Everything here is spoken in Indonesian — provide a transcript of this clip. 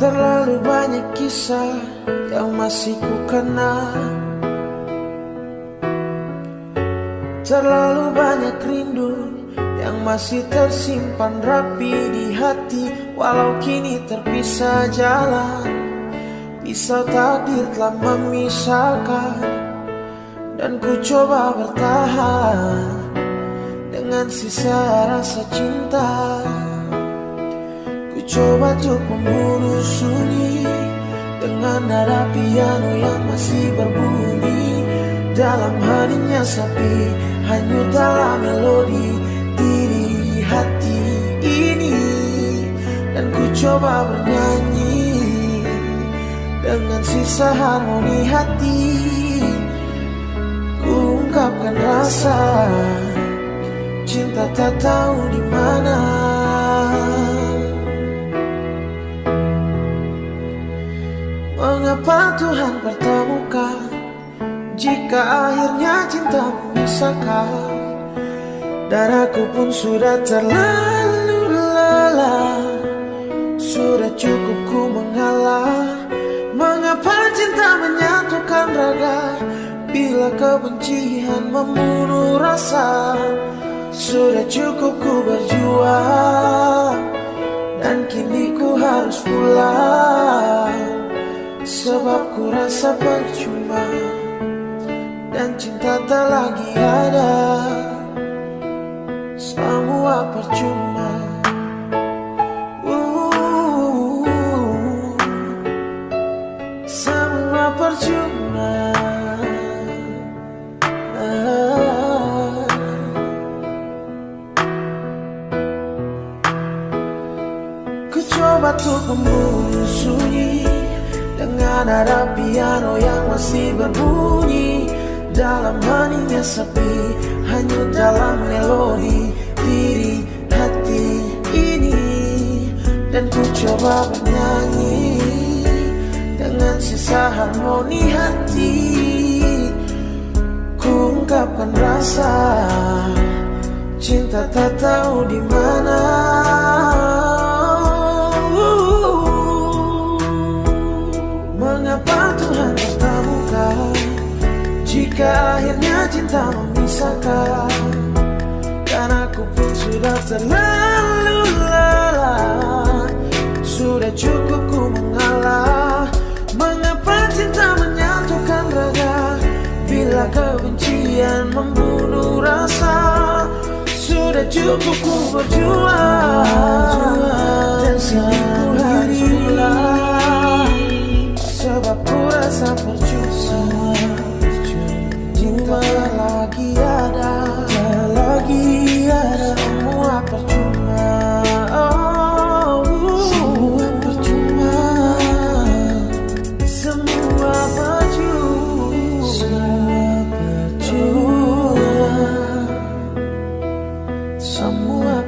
Terlalu banyak kisah yang masih ku kenang, terlalu banyak rindu yang masih tersimpan rapi di hati. Walau kini terpisah jalan, pisau takdir telah memisahkan, dan ku coba bertahan dengan sisa rasa cinta. Ku coba untuk membunuh sunyi dengan nada piano yang masih berbunyi. Dalam hatinya sepi, hanyut dalam melodi diri hati ini. Dan ku coba bernyanyi dengan sisa harmoni hati. Ku ungkapkan rasa cinta tak tahu di mana. Mengapa Tuhan pertemukan jika akhirnya cinta memisahkan? Dan aku pun sudah terlalu lelah, sudah cukup ku mengalah. Mengapa cinta menyatukan raga bila kebencian membunuh rasa? Sudah cukup ku berjuang, dan kini ku harus pulang. Sebab ku rasa percuma, dan cinta tak lagi ada. Semua percuma. Semua percuma. Ku coba untuk membunuh sunyi dengan nada piano yang masih berbunyi. Dalam hatinya sepi, hanyut dalam melodi diri hati ini. Dan ku coba bernyanyi dengan sisa harmoni hati. Ku ungkapkan rasa cinta tak tahu di mana. Mengapa Tuhan pertemukan jika akhirnya cinta memisahkan? Dan aku pun sudah terlalu lelah, sudah cukup ku mengalah. Mengapa cinta menyatukan raga bila kebencian membunuh rasa? Sudah cukup ku berjuang, dan kini ku harus pulang. Sebab ku rasa percuma, cinta tak lagi ada, tak lagi ada. Semua percuma, oh, semua percuma, semua percuma, semua percuma, semua